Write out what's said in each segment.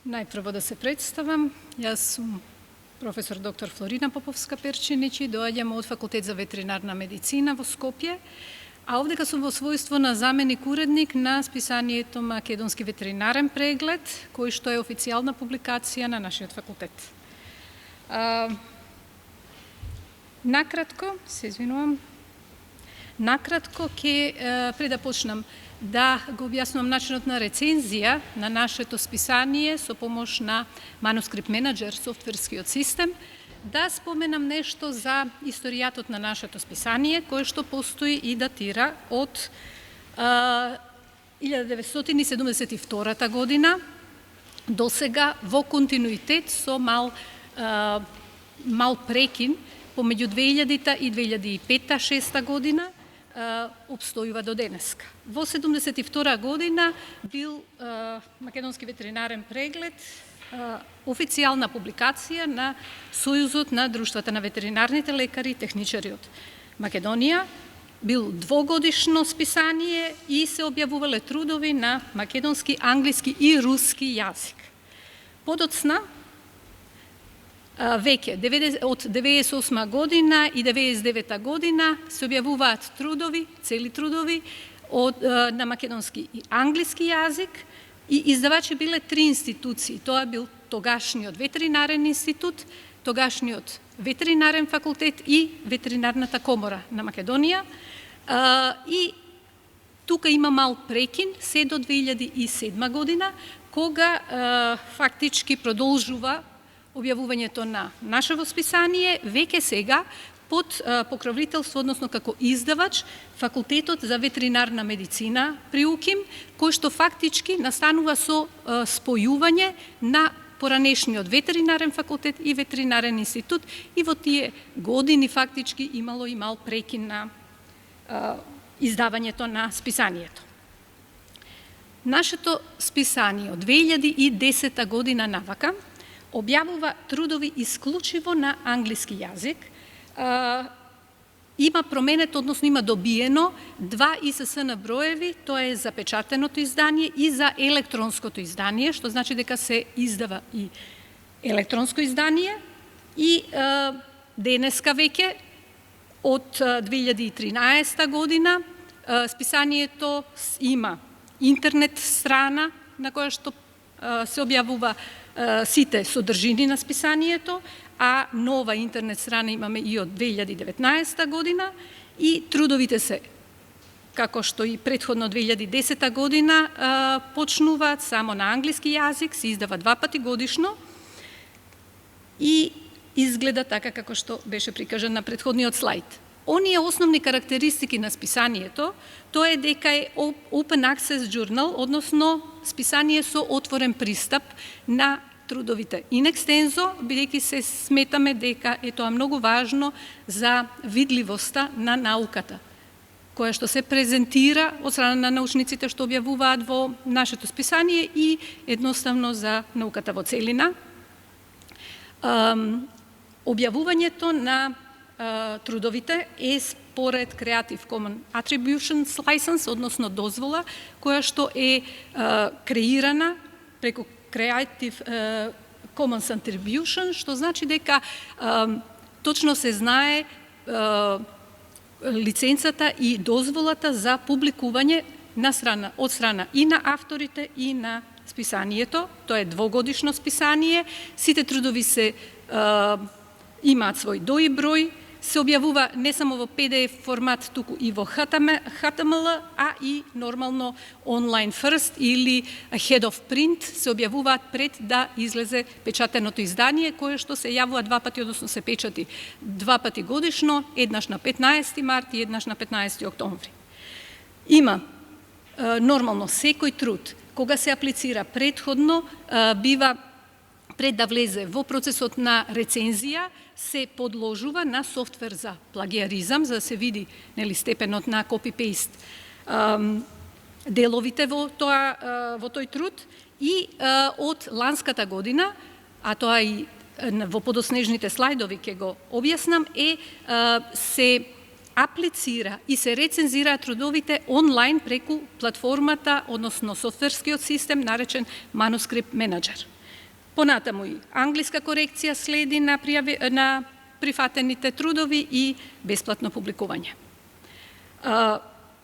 Најпрво да се представам. Јас сум професор доктор Флорина Поповска-Перчинич и доаѓам од Факултет за ветеринарна медицина во Скопје, а овдека сум во својство на заменик уредник на списанието Македонски ветеринарен преглед, кој што е официјална публикација на нашиот факултет. Накратко, пред да почнам да го објаснувам начинот на рецензија на нашето списание со помош на Manuscript Manager, софтверскиот систем, да споменам нешто за историјатот на нашето списание, кое што постои и датира од 1972 година до сега во континуитет со мал прекин помеѓу 2000 и 2005-2006 година, обстојува до денеска. Во 1972 година бил Македонски ветеринарен преглед официјална публикација на Сојузот на друштвата на ветеринарните лекари и техничари од Македонија. Бил двогодишно списание и се објавувале трудови на македонски, англиски и руски јазик. Подоцна, веќе од 98 година и 99 година се објавуваат трудови, цели трудови на македонски и англиски јазик и издавачи биле три институции. Тоа бил тогашниот ветеринарен институт, тогашниот ветеринарен факултет и ветеринарната комора на Македонија. И тука има мал прекин се до 2007 година, кога фактички продолжува објавувањето на нашето списание, веќе сега под покровителство, односно како издавач, Факултетот за ветеринарна медицина при УКИМ, кој што фактички настанува со спојување на поранешниот ветеринарен факултет и ветеринарен институт, и во тие години фактички имало и мал прекин на издавањето на списанието. Нашето списание од 2010 година навака објавува трудови исклучиво на англиски јазик. Има променето, односно има добиено 2 ИССН броеви, тоа е за печатеното издание и за електронското издание, што значи дека се издава и електронско издание. И денеска веќе, од 2013 година, списанието има интернет страна на која што се објавува сите содржини на списанието, а нова интернет страна имаме и од 2019 година, и трудовите се, како што и претходно 2010 година, почнуваат само на англиски јазик, се издава 2 пати годишно и изгледа така како што беше прикажан на претходниот слайд. Оние основни карактеристики на списанието, тоа е дека е Open Access Journal, односно списание со отворен пристап на трудовите in extenso, бидејќи се сметаме дека е тоа многу важно за видливоста на науката, која што се презентира од страна на научниците што објавуваат во нашето списание и едноставно за науката во целина. Објавувањето на трудовите е според Creative Commons Attribution License, односно дозвола, која што е креирана преку Creative Commons Attribution, што значи дека точно се знае лиценцата и дозволата за публикување од страна и на авторите и на списанието. Тоа е двогодишно списание, сите трудови се имаат свој дој број, се објавува не само во PDF формат, туку и во HTML, а и нормално онлайн first или head of print се објавуваат пред да излезе печатеното издание, кое што се јавува 2 пати, односно се печати 2 пати годишно, еднаш на 15 март и еднаш на 15 октомври. Има нормално секој труд, кога се аплицира претходно, бива пред да влезе во процесот на рецензија, се подложува на софтвер за плагиаризам, за да се види степенот на копи-пейст деловите во тој труд. И од ланската година, а тоа и во подоснежните слайдови ќе го објаснам, се аплицира и се рецензира трудовите онлайн преку платформата, односно софтверскиот систем наречен Manuscript Manager. Понатаму и англиска корекција следи на прифатените трудови и бесплатно публикување.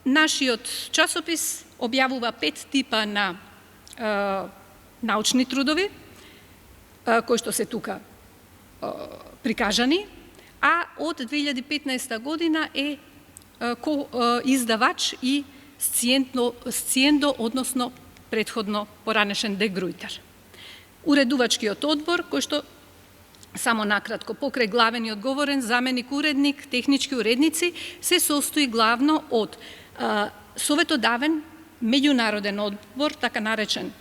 Нашиот часопис објавува 5 типа на научни трудови, кои што се тука прикажани, а од 2015 година е издавач и сциендо, односно претходно поранешен Де Груйтер. Уредувачкиот одбор, кој што само накратко покрај главен и одговорен, заменик уредник, технички уредници, се состои главно од советодавен меѓународен одбор, така наречен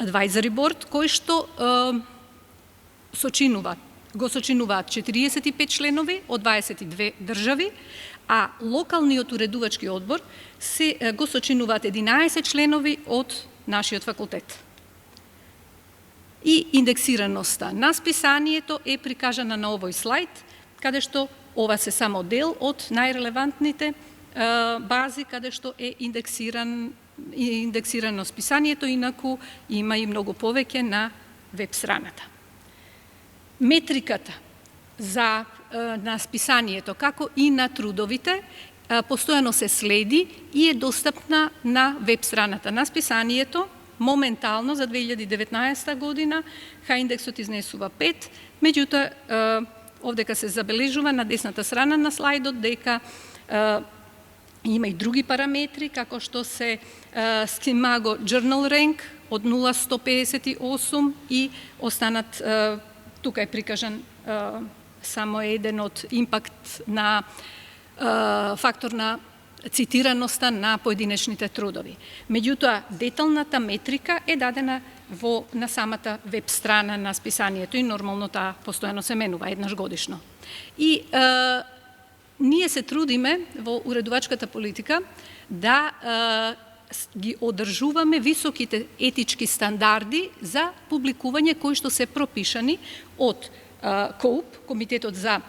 advisory board, кој што го сочинуваат 45 членови од 22 држави, а локалниот уредувачки одбор го сочинуваат 11 членови од нашиот факултет. И индексираноста на списанието е прикажана на овој слайд, каде што ова се само дел од најрелевантните бази каде што е индексирано списанието, инаку има и многу повеќе на веб страната. Метриката на списанието, како и на трудовите, постојано се следи и е достапна на веб страната на списанието. Моментално за 2019 година Х-индексот изнесува 5, меѓутоа овдека се забележува на десната страна на слайдот дека има и други параметри, како што се Scimago Journal Rank од 0,158 и останат, тука е прикажан само еден од импакт на фактор на цитираноста на поединечните трудови. Меѓутоа, деталната метрика е дадена на самата веб страна на списанието и нормално таа постојано се менува еднаш годишно. И ние се трудиме во уредувачката политика да ги одржуваме високите етички стандарди за публикување кои што се пропишани од КОУП, Комитетот за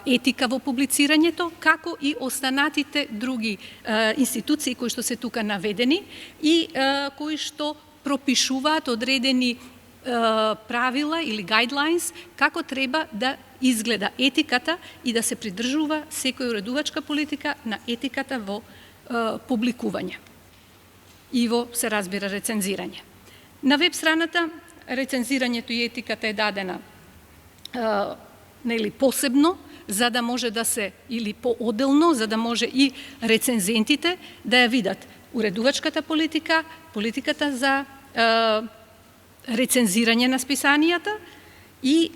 етика во публицирањето, како и останатите други институции кои што се тука наведени и кои што пропишуваат одредени правила или guidelines како треба да изгледа етиката и да се придржува секоја уредувачка политика на етиката во публикување и во, се разбира, рецензирање. На веб страната рецензирањето и етиката е дадена посебно, за да може да се, или пооделно, за да може и рецензентите да ја видат уредувачката политика, политиката за рецензирање на списанијата и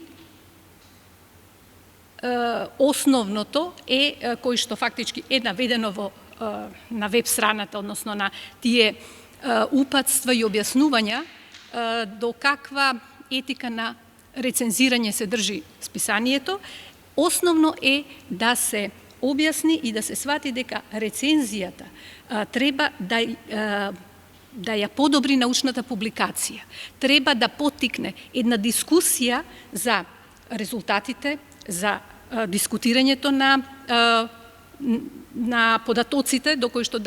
основното е, кој што фактички е наведено на веб страната, односно на тие упатства и објаснувања до каква етика на рецензирање се држи списанието, основно е да се објасни и да се свати дека рецензијата треба да ја подобри научната публикација. Треба да поттикне една дискусија за резултатите, за дискутирањето на податоците до кои што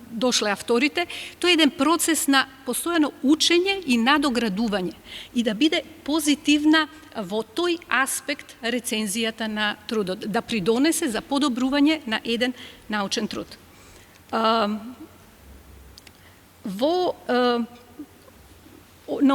дошле авторите. Тоа е еден процес на постојано учење и надоградување и да биде позитивна во тој аспект рецензијата на трудот, да придонесе за подобрување на еден научен труд. На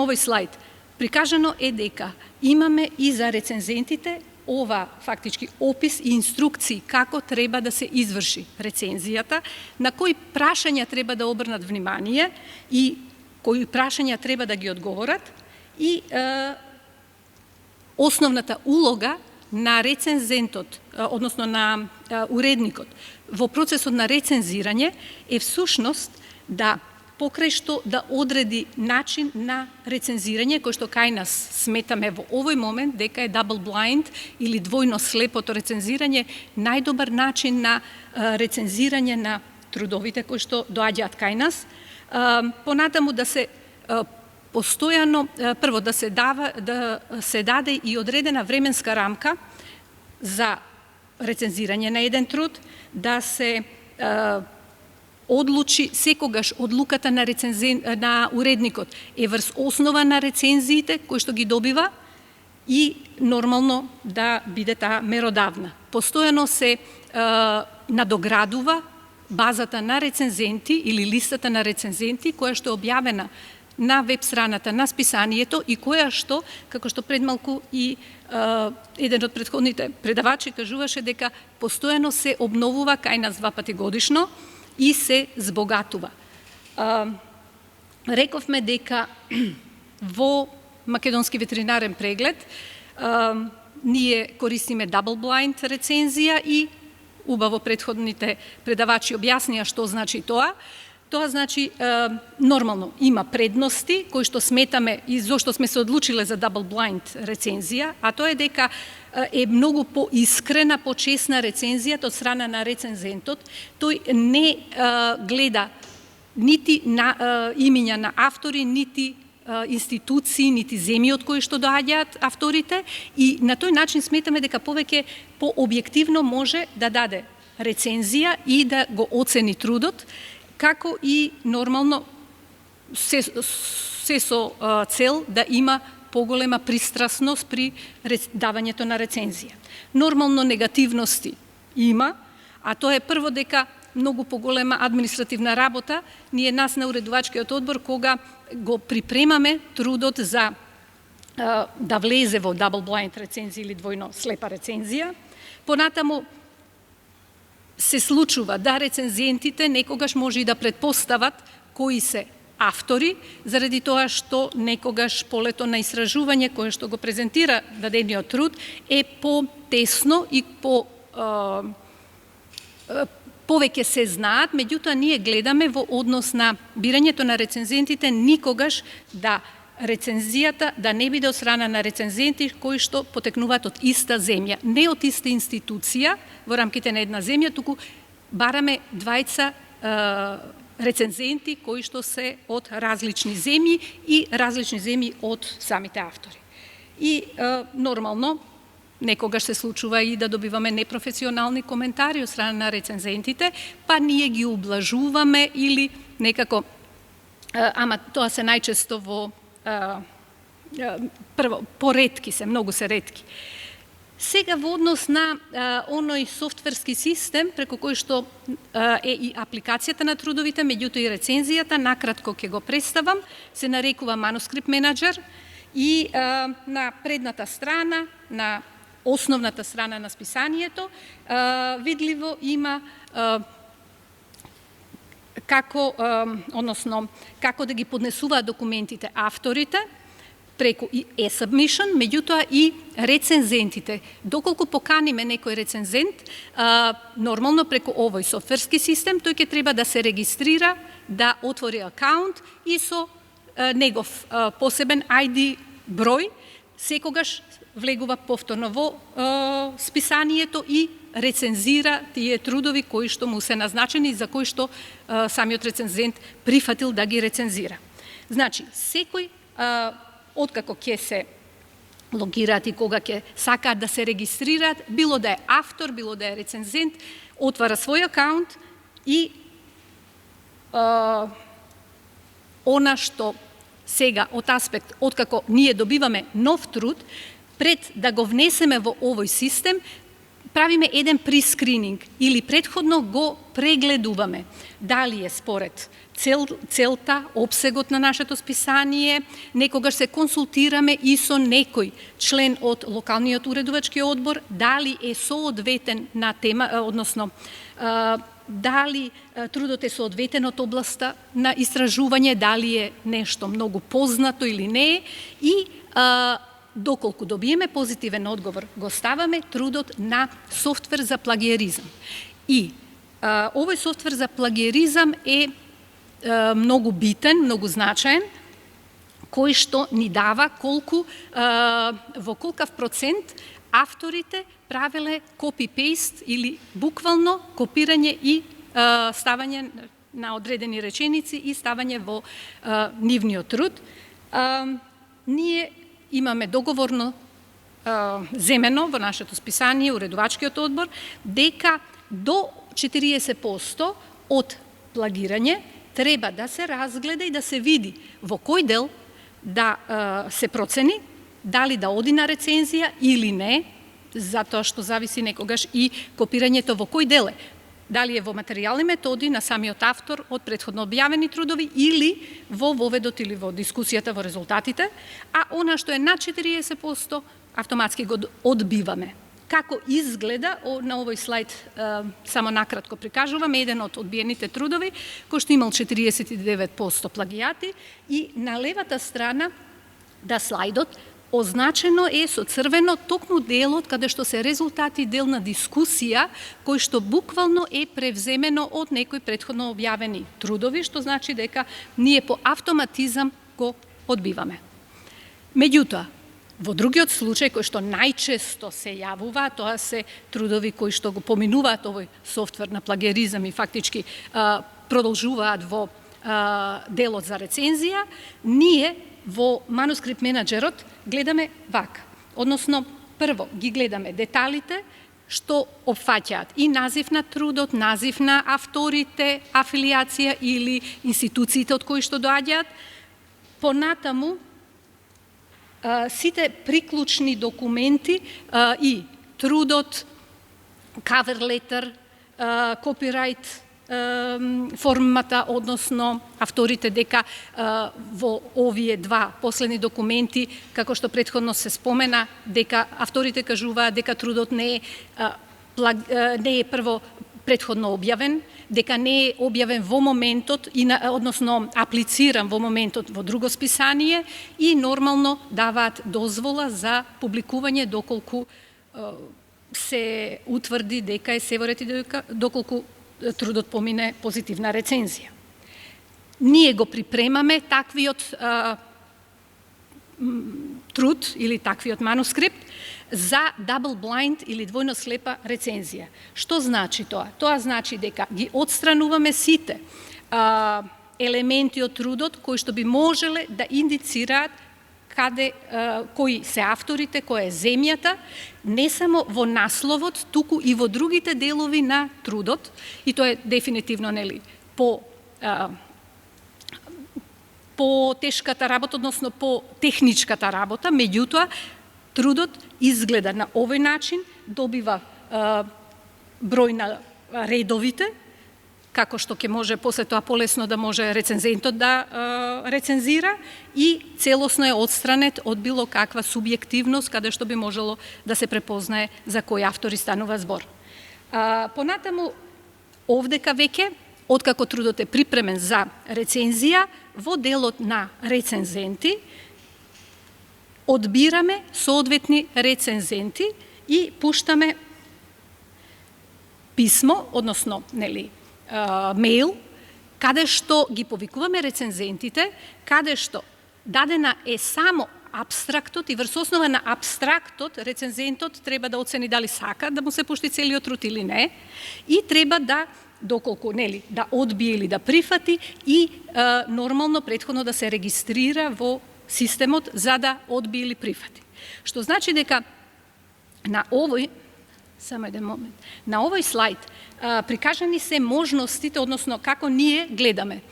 овој слайд прикажано е дека имаме и за рецензентите ова фактички опис и инструкции како треба да се изврши рецензијата, на кои прашања треба да обрнат внимание и кои прашања треба да ги одговорат и основната улога на рецензентот, односно на уредникот во процесот на рецензирање е всушност да покрај што да одреди начин на рецензирање, кој што кај нас сметаме во овој момент дека е double blind или двојно слепото рецензирање, најдобар начин на рецензирање на трудовите кои што доаѓаат кај нас. Понатаму да се постојано, прво да се даде и одредена временска рамка за рецензирање на еден труд, да се одлучи секогаш одлуката на уредникот е врз основа на рецензиите кои што ги добива и нормално да биде таа меродавна. Постојано се надоградува базата на рецензенти или листата на рецензенти која што е објавена на веб страната на списанието и која што, како што предмалку и еден од претходните предавачи кажуваше дека постојано се обновува кај нас 2 пати годишно и се збогатува. Рековме дека во Македонски ветеринарен преглед ние користиме double blind рецензија и убаво претходните предавачи објаснија што значи тоа. Тоа значи, нормално, има предности кои што сметаме и зошто сме се одлучиле за double blind рецензија, а тоа е дека е многу поискрена, почесна рецензијата од страна на рецензентот. Тој не гледа нити на имиња на автори, нити институции, нити земји од кои што доаѓаат авторите и на тој начин сметаме дека повеќе пообјективно може да даде рецензија и да го оцени трудот, како и нормално се со цел да има поголема пристрасност при давањето на рецензија. Нормално негативности има, а тоа е прво дека многу поголема административна работа. Ние нас на уредувачкиот одбор кога го припремаме трудот за да влезе во double blind рецензија или двојно слепа рецензија, понатаму се случува да рецензентите некогаш може и да предпостават кои се автори, заради тоа што некогаш полето на истражување кое што го презентира дадениот труд е по-тесно и повеќе се знаат, меѓутоа ние гледаме во однос на бирањето на рецензентите никогаш да рецензијата да не биде од страна на рецензенти кои што потекнуваат од иста земја, не од иста институција во рамките на една земја, туку бараме двајца рецензенти кои што се од различни земји и различни земји од самите автори. И нормално некогаш се случува и да добиваме непрофесионални коментари од страна на рецензентите, па ние ги ублажуваме или некако, ама тоа се најчесто во прво, поретки се, многу се ретки. Сега во однос на оној софтверски систем преку кој што е и апликацијата на трудовите, меѓутоа и рецензијата, накратко ќе го представам, се нарекува Manuscript Manager и на предната страна, на основната страна на списанието, видливо има како да ги поднесуваат документите авторите преку e-submission, меѓутоа и рецензентите. Доколку поканиме некој рецензент, нормално преку овој софтверски систем, тој ќе треба да се регистрира, да отвори акаунт и со негов посебен ID број, секогаш влегува повторно во списанието и рецензира тие трудови кои што му се назначени, за кои што самиот рецензент прифатил да ги рецензира. Значи, секој откако ќе се логираат и кога ќе сакаат да се регистрираат, било да е автор, било да е рецензент, отвара свој акаунт и она што сега од аспект, откако ние добиваме нов труд, пред да го внесеме во овој систем, правиме еден прескрининг или предходно го прегледуваме. Дали е според целта, обсегот на нашето списание, некогаш се консултираме и со некој член од локалниот уредувачки одбор, дали е соодветен на тема, односно дали трудот е соодветен од областа на истражување, дали е нешто многу познато или не, и доколку добиеме позитивен одговор, го ставаме трудот на софтвер за плагиеризам. И овој софтвер за плагиеризам е многу битен, многу значаен, кој што ни дава колку, во колкав процент авторите правеле копи-пейст или буквално копирање и ставање на одредени реченици и ставање во нивниот труд. Ние имаме договорно земено во нашето списание, уредувачкиот одбор, дека до 40% од pлагирање, треба да се разгледа и да се види во кој дел да се процени дали да оди на рецензија или не, затоа што зависи некогаш и копирањето во кој дел е. Дали е во материјални методи на самиот автор од претходно објавени трудови или во воведот или во дискусијата во резултатите, а она што е над 40% автоматски го одбиваме. Како изгледа, на овој слайд само накратко прикажувам, еден од одбиените трудови, кој што имал 49% плагијати и на левата страна да слайдот означено е со црвено токму делот каде што се резултати дел на дискусија кој што буквално е превземено од некои претходно објавени трудови, што значи дека ние по автоматизам го одбиваме. Меѓутоа, во другиот случај, кој што најчесто се јавува, тоа се трудови кои што го поминуваат овој софтвер на плагиеризам и фактички продолжуваат во делот за рецензија, ние во манускрипт менаџерот гледаме вака. Односно, прво ги гледаме деталите што опфаќаат и назив на трудот, назив на авторите, афилијација или институциите од кои што доаѓаат, понатаму сите приклучни документи и трудот, кавер летер, копирајт формата, односно авторите дека во овие два последни документи, како што претходно се спомена, дека авторите кажуваат дека трудот не е прво претходно објавен, дека не е објавен во моментот, односно аплициран во моментот во друго списание и нормално даваат дозвола за публикување доколку се утврди дека е се во ред и доколку трудот помине позитивна рецензија. Ние го припремаме таквиот труд или таквиот манускрипт за double blind или двојно слепа рецензија. Што значи тоа? Тоа значи дека ги отстрануваме сите елементи од трудот кои што би можеле да индицираат кои се авторите, која е земјата, не само во насловот, туку и во другите делови на трудот, и тоа е дефинитивно по тешката работа, односно по техничката работа, меѓутоа трудот изгледа на овој начин, добива број на редовите, како што ќе може после тоа полесно да може рецензентот да рецензира и целосно е отстранет од било каква субјективност каде што би можело да се препознае за кој автори станува збор. Понатаму, овдека веќе, откако трудот е припремен за рецензија, во делот на рецензенти одбираме соодветни рецензенти и пуштаме писмо, односно, мејл, каде што ги повикуваме рецензентите, каде што дадена е само абстрактот и врз основа на абстрактот рецензентот треба да оцени дали сака да му се пушти целиот труд или не и треба да доколку да одбие или да прифати и нормално претходно да се регистрира во системот за да одбие или прифати. Што значи дека на овој на овој слайд прикажани се можностите, односно како ние гледаме.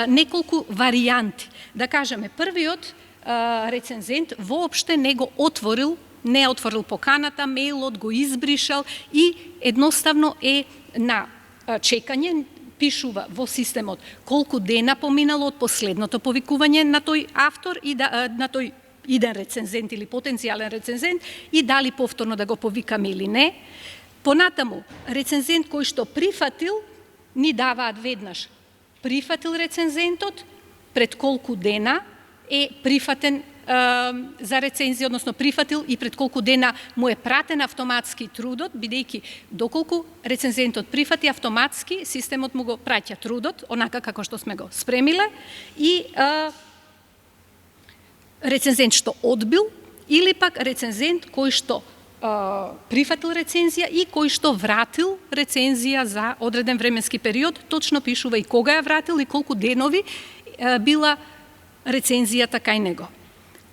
Неколку варијанти. Да кажеме, првиот рецензент воопште не го отворил, не е отворил поканата, мејлот го избришал и едноставно е на чекање, пишува во системот колку дена поминало од последното повикување на тој автор и на тој иден рецензент или потенцијален рецензент и дали повторно да го повикаме или не. Понатаму, рецензент кој што прифатил, ни даваат веднаш прифатил рецензентот, пред колку дена е прифатен за рецензија, односно прифатил и пред колку дена му е пратен автоматски трудот, бидејќи доколку рецензентот прифати автоматски, системот му го праќа трудот, онака како што сме го спремиле, и рецензент што одбил, или пак рецензент кој што прифатил рецензија и кој што вратил рецензија за одреден временски период, точно пишува и кога ја вратил и колку денови била рецензијата кај него.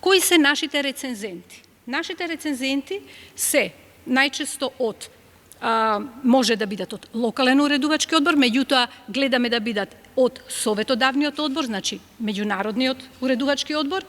Кои се нашите рецензенти? Нашите рецензенти се најчесто од може да бидат од локален уредувачки одбор, меѓутоа гледаме да бидат од советодавниот одбор, значи меѓународниот уредувачки одбор,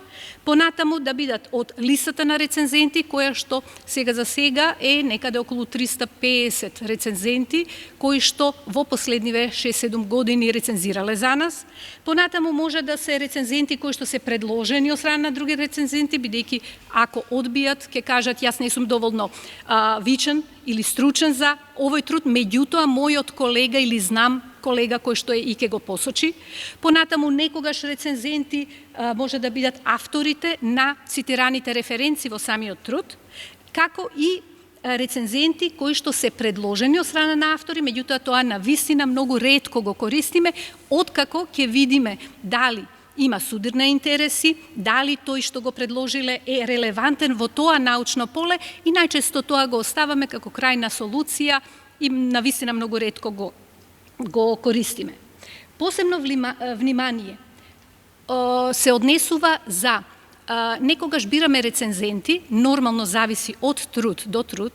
понатаму да бидат од листата на рецензенти, која што сега за сега е некаде околу 350 рецензенти, кои што во последниве 6-7 години рецензирале за нас. Понатаму може да се рецензенти кои што се предложени од страна на други рецензенти, бидејќи ако одбијат, ќе кажат јас не сум доволно вичен или стручен за овој труд, меѓутоа мојот колега или знам колега кој што и ќе го посочи. Понатаму некогаш рецензенти може да бидат авторите на цитираните референци во самиот труд, како и рецензенти кои што се предложени од страна на автори, меѓутоа тоа навистина многу ретко го користиме, откако ќе видиме дали има судирни интереси, дали тој што го предложиле е релевантен во тоа научно поле и најчесто тоа го оставаме како крајна солуција и навистина многу ретко го користиме. Посебно внимание се однесува за некогаш бираме рецензенти, нормално зависи од труд до труд,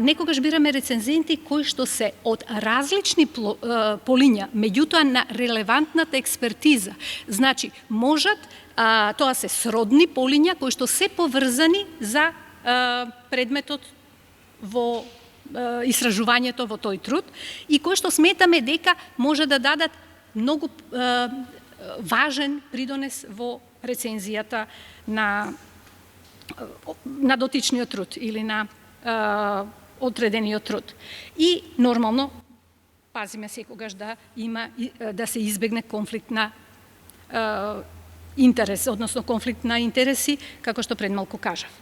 некогаш бираме рецензенти кои што се од различни полиња, меѓутоа на релевантната експертиза. Значи, можат, тоа се сродни полиња кои што се поврзани за предметот во истражувањето во тој труд и кои што сметаме дека може да дадат многу важен придонес во рецензијата на дотичниот труд или на одредениот труд. И нормално пазиме секогаш да се избегне конфликт на интерес, односно конфликт на интереси, како што пред малку кажав.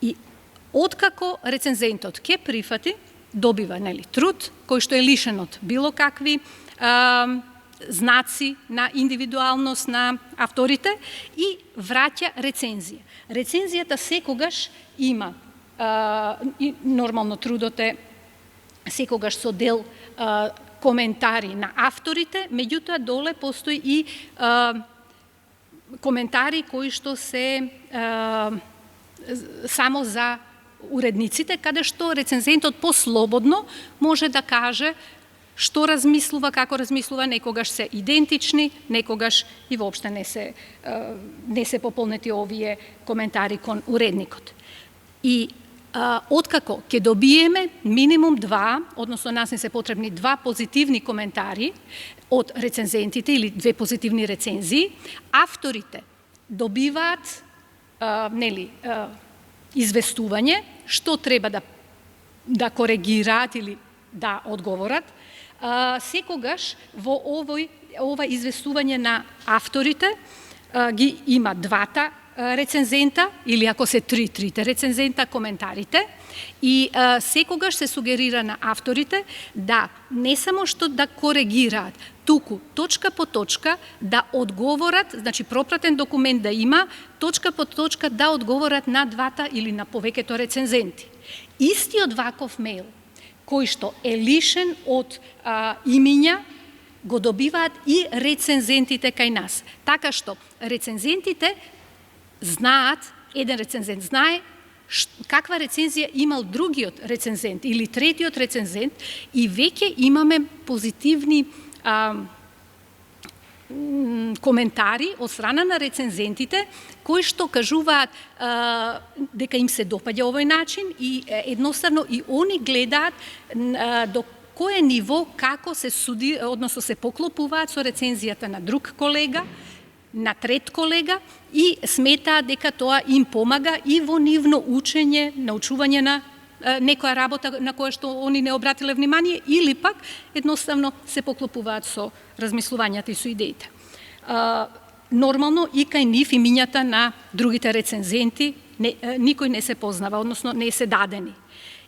И откако рецензентот ќе прифати, добива труд кој што е лишен од било какви знаци на индивидуалност на авторите и враќа рецензија. Рецензијата секогаш има, нормално трудот е секогаш со дел коментари на авторите, меѓутоа доле постои и коментари кои што се само за уредниците, каде што рецензентот послободно може да каже што размислува, како размислува, некогаш се идентични, некогаш и воопште не се пополнети овие коментари кон уредникот. И откако ќе добиеме минимум 2, односно нас не се потребни 2 позитивни коментари од рецензентите или 2 позитивни рецензии, авторите добиваат известување што треба да коригираат или да одговорат. Секогаш во ова известување на авторите ги има 2 рецензента или ако се 3 рецензента коментарите и секогаш се сугерира на авторите да не само што да коригираат, туку точка по точка да одговорат, значи пропратен документ да има, точка по точка да одговорат на 2 или на повеќето рецензенти. Истиот ваков мејл кој што е лишен од имиња, го добиваат и рецензентите кај нас. Така што рецензентите знаат, еден рецензент знае каква рецензија имал другиот рецензент или третиот рецензент и веќе имаме позитивни коментари од страна на рецензентите кои што кажуваат дека им се допаѓа овој начин и едноставно и они гледаат до кое ниво како се суди, односно се поклопуваат со рецензијата на друг колега, на трет колега и сметаат дека тоа им помага и во нивно учење, научување на некоја работа на која што они не обратиле внимание или пак едноставно се поклопуваат со размислувањата и со идеите. Нормално и кај нив имињата на другите рецензенти никој не се познава, односно не се дадени.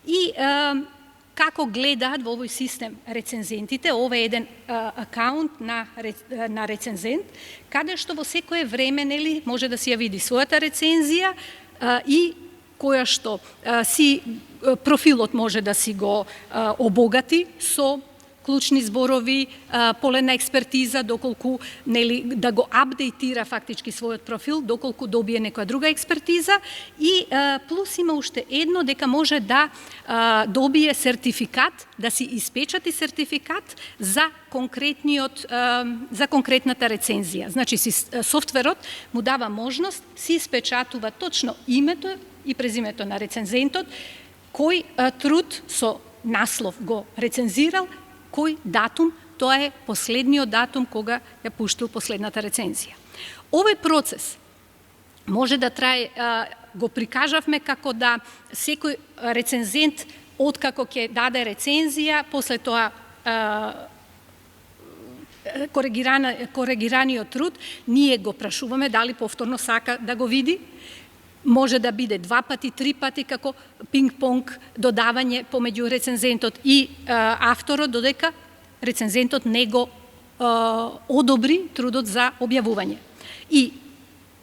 И како гледаат во овој систем рецензентите, ова е еден акаунт на рецензент, каде што во секое време може да си ја види својата рецензија и која што профилот може да си го обогати со клучни зборови, полена експертиза, доколку да го апдейтира фактички својот профил, доколку добие некоја друга експертиза, и плюс има уште едно, дека може да добие сертификат, да си испечати сертификат за конкретната рецензија. Значи, софтверот му дава можност, си испечатува точно името и презимето на рецензентот, кој труд со наслов го рецензирал, кој датум, тоа е последниот датум кога ја пуштил последната рецензија. Овој процес може да трае, го прикажавме како да секој рецензент, откако ќе даде рецензија, после тоа коригираниот труд, ние го прашуваме дали повторно сака да го види. Може да биде 2 пати, 3 пати, како пинг-понг додавање помеѓу рецензентот и авторот, додека рецензентот не го одобри трудот за објавување. И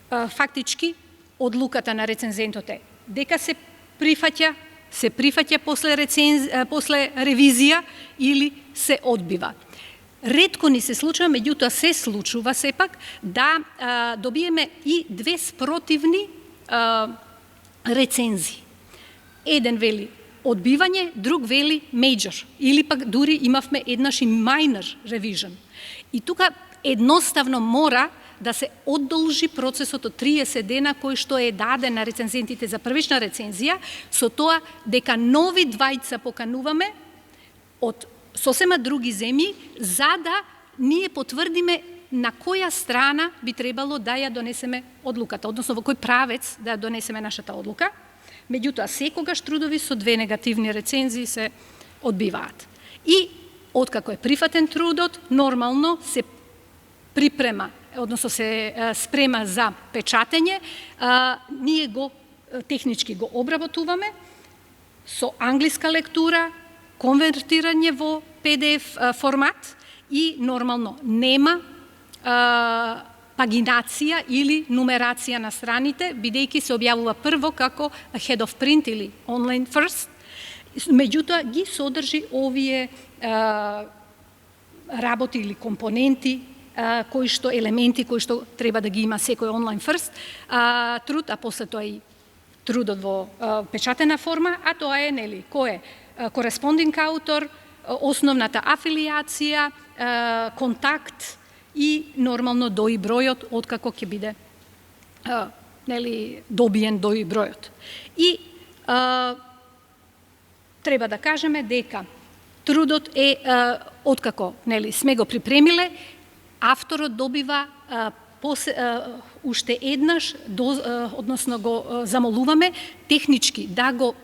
фактички, одлуката на рецензентот е дека се прифаќа после ревизија или се одбива. Ретко ни се случува, меѓутоа се случува сепак да добиеме и 2 спротивни рецензии. Еден вели одбивање, друг вели major, или пак дури имавме еднаш и minor revision. И тука едноставно мора да се одолжи процесот од 30 дена кој што е даден на рецензентите за првична рецензија, со тоа дека нови двајца покануваме од сосема други земји, за да ние потврдиме на која страна би требало да ја донесеме одлуката, односно во кој правец да ја донесеме нашата одлука. Меѓутоа, секогаш трудови со 2 негативни рецензии се одбиваат. И, откако е прифатен трудот, нормално се припрема, односно се спрема за печатење, ние го технички го обработуваме со англиска лектура, конвертирање во PDF формат и нормално нема пагинација или нумерација на страните, бидејќи се објавува прво како head of print или online first, меѓутоа ги содржи овие работи или компоненти, елементи кои што треба да ги има секој online first труд, а после тоа и трудот во печатена форма, а тоа е, кој е corresponding autor, основната афилиација, контакт и нормално дои бројот откако ќе биде добиен дои бројот. И треба да кажеме дека трудот е откако сме го припремиле, авторот добива уште еднаш, односно го замолуваме технички да го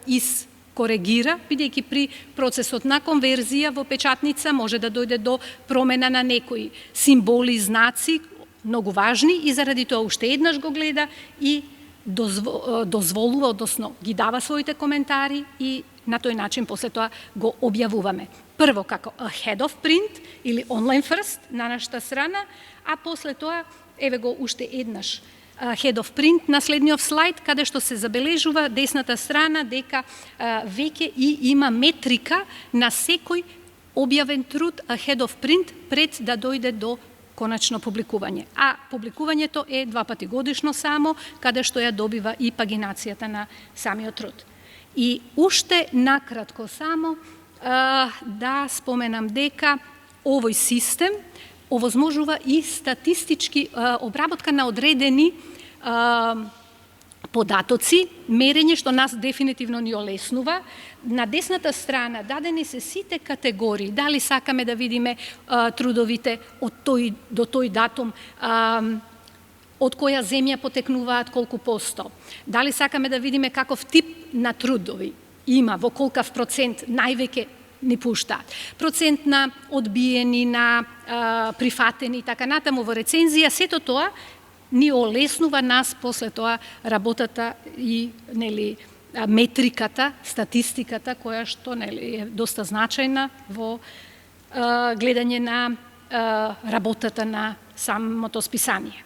коригира, бидејќи при процесот на конверзија во печатница може да дојде до промена на некои символи, знаци, многу важни, и заради тоа уште еднаш го гледа и дозволува, односно ги дава своите коментари, и на тој начин после тоа го објавуваме. Прво како head of print или online first на нашата страна, а после тоа еве го уште еднаш head of print на следниот слайд, каде што се забележува десната страна дека веќе и има метрика на секој објавен труд head of print пред да дојде до конечно публикување. А публикувањето е 2 пати годишно само, каде што ја добива и пагинацијата на самиот труд. И уште накратко само да споменам дека овој систем овозможува и статистички обработка на одредени податоци, мерење што нас дефинитивно ни олеснува. На десната страна дадени се сите категории, дали сакаме да видиме трудовите од тој до тој датум, од која земја потекнуваат, колку посто. Дали сакаме да видиме каков тип на трудови има, во колкав процент највеќе ни пуштаат. Процент на одбиени, на прифатени и така натаму во рецензија, сето тоа ни олеснува нас после тоа работата и метриката, статистиката која што е доста значајна во гледање на работата на самото списание.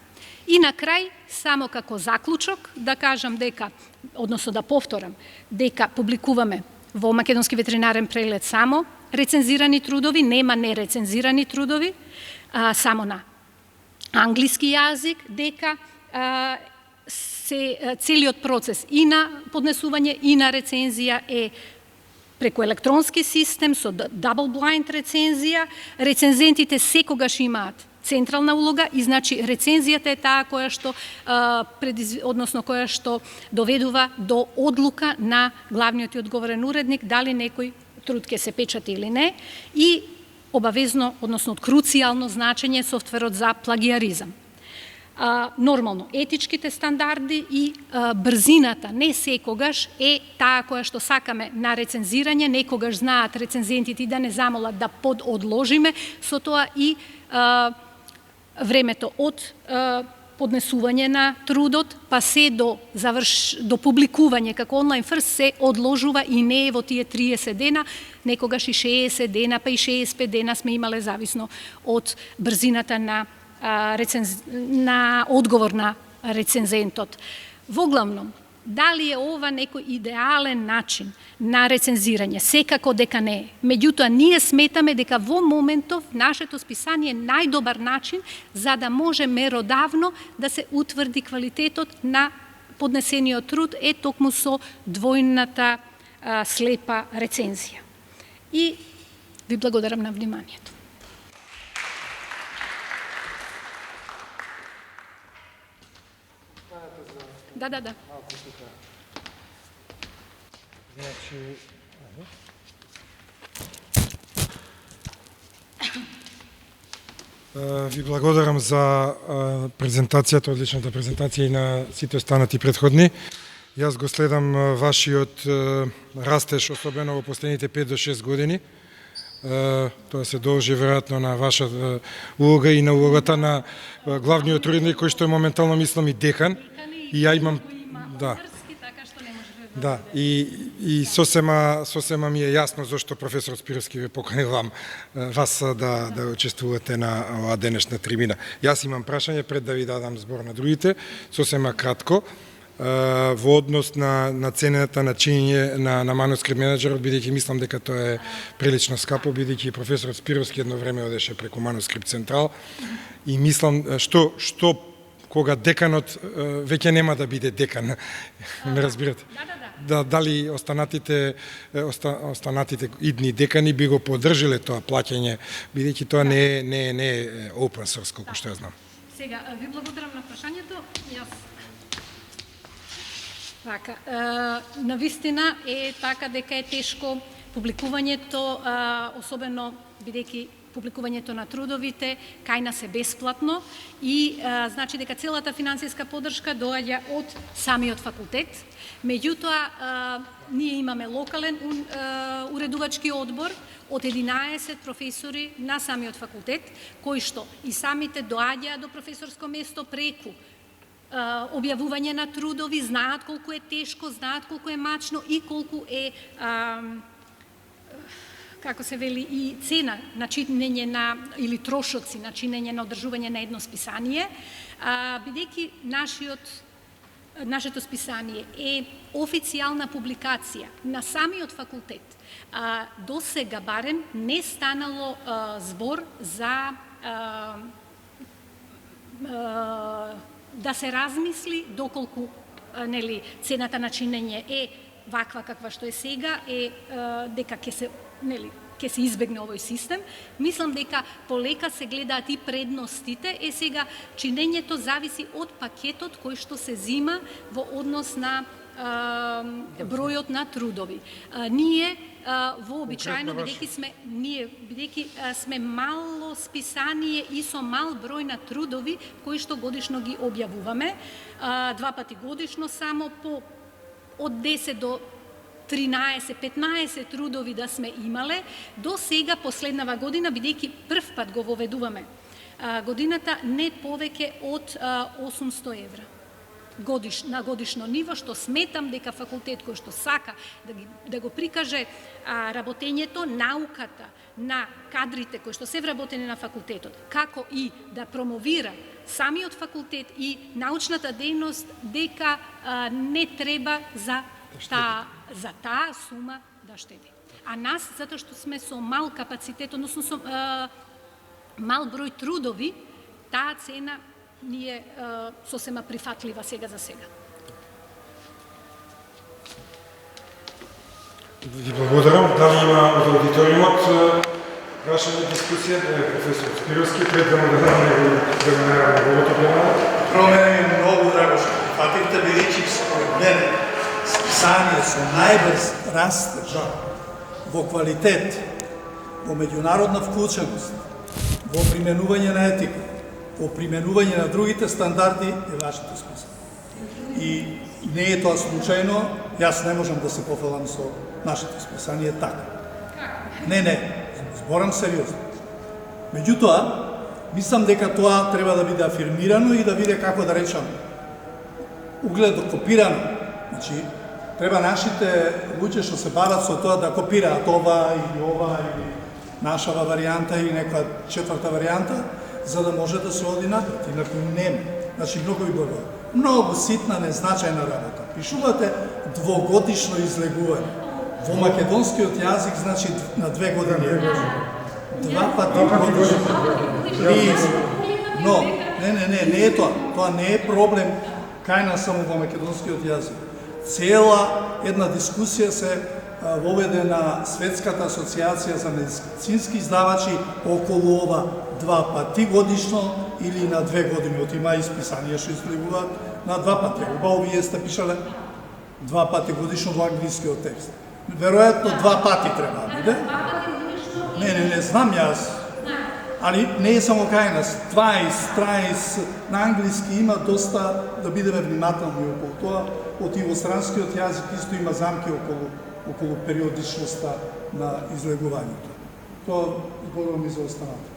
И на крај, само како заклучок, да кажам дека, односно да повторам, дека публикуваме во Македонски ветеринарен преглед само рецензирани трудови, нема нерецензирани трудови, само на англиски јазик, дека целиот процес и на поднесување и на рецензија е преку електронски систем со double blind рецензија. Рецензентите секогаш имаат централна улога и значи рецензијата е таа која што која што доведува до одлука на главниот и одговорен уредник дали некој труд ќе се печати или не и обавезно, односно од круцијално значење софтверот за плагиаризам. Нормално, етичките стандарди и брзината не секогаш е таа која што сакаме на рецензирање, некогаш знаат рецензентите да не замолат да пододложиме, со тоа и времето од поднесување на трудот, па се до публикување како онлайн фрст се одложува и не е во тие 30 дена, некогаш и 60 дена, па и 65 дена сме имале зависно од брзината на одговор на рецензентот. Воглавном, дали е ова некој идеален начин на рецензирање? Секако дека не е. Меѓутоа, ние сметаме дека во моментов нашето списание е најдобар начин за да може меродавно да се утврди квалитетот на поднесениот труд е токму со двојната слепа рецензија. И ви благодарам на вниманието. Да. Значи, ви благодарам за презентацијата, одличната презентација и на сите останати претходни. Јас го следам вашиот растеж, особено во последните 5 до 6 години. Тоа се должи веројатно на вашата улога и на улогата на главниот уредник, кој што е моментално, мислам, и декан. И ја имам, да, и сосема ми е јасно зашто професор Спировски ве поканил вас да учествувате на оваа денешна трибина. Јас имам прашање пред да ви дадам збор на другите, сосема кратко, во однос на цената на чинење на манускрипт менеджерот, бидејќи мислам дека тоа е прилично скапо, бидејќи професор Спировски едно време одеше преку Манускрипт Централ и мислам што кога деканот веќе нема да биде декан, ме разбирате? Да, дали останатите идни декани би го поддржиле тоа плаќање, бидејќи тоа не е open source, колку што ја знам. Сега, ви благодарам на прашањето. Така, навистина е така дека е тешко публикувањето, особено бидејќи публикувањето на трудовите кај нас е бесплатно и значи дека целата финансиска поддршка доаѓа од самиот факултет. Меѓутоа, ние имаме локален уредувачки одбор од 11 професори на самиот факултет, кои што и самите доаѓаат до професорско место преку објавување на трудови, знаат колку е тешко, знаат колку е мачно и колку е како се вели, и цена на чинење или трошоци на чинење на одржување на едно списание, бидејќи нашето списание е официјална публикација на самиот факултет. До сега барем не станало збор за да се размисли доколку цената на чинење е ваква каква што е сега, дека ќе се избегне овој систем. Мислам дека полека се гледаат и предностите. Сега чинењето зависи од пакетот кој што се зима во однос на бројот на трудови. Ние вообичаено, бидејќи сме мало списание и со мал број на трудови кои што годишно ги објавуваме, 2 пати годишно само по од 10 до 13-15 трудови да сме имале, до сега последнава година, бидејќи прв пат го воведуваме годината, не повеќе од 800 евра на годишно ниво, што сметам дека факултет кој што сака да го прикаже работењето, науката на кадрите кои што се вработени на факултетот, како и да промовира самиот факултет и научната дејност, дека не треба за таа сума да штеди. a nas, zato što sme со мал капацитет, односно со мал број трудови, таа цена nije sosema prihvatljiva сега за сега. Ви благодарам. Дали има од аудиториумот прашање, дискусија? Професор Спировски, пред да му дадам да го најавам неговото пленарно. Про мене е многу драго што прифативте, бидејќи според мене списание со најбрз растеж во квалитет, во меѓународна вклученост, во применување на етика, во применување на другите стандарди е вашето списание. И не е тоа случајно, јас не можам да се пофалам со нашето списание така. Не, зборам сериозно. Меѓутоа, мислам дека тоа треба да биде афирмирано и да биде, како да речам, угледно копирано. Значи, треба нашите луѓе што се бават со тоа да копираат ова или нашава варијанта или некоја четврта варијанта, за да може да се оди напред. Инаку нема. Значи, многу ви благодарам. Многу ситна, незначајна работа. Пишувате двогодишно излегување. Во македонскиот јазик, значи, на 2 години. 2 пати годишно. Но, не е тоа. Тоа не е проблем кај нас само во македонскиот јазик. Цела една дискусија се воведе на Светската асоциација за медицински издавачи околу ова 2 пати годишно или на 2 години. Од има исписанија што излегуваат на 2 пати. Убаво вие сте пишале 2 пати годишно во англискиот текст. Веројатно 2 пати треба да биде. Не знам јас. Али не е само кај нас. 20, 30 на англиски има доста да бидеме внимателни околу тоа. Од иностранскиот јазик исто има замки околу периодичноста на излегувањето. Тоа зборувам и за останата.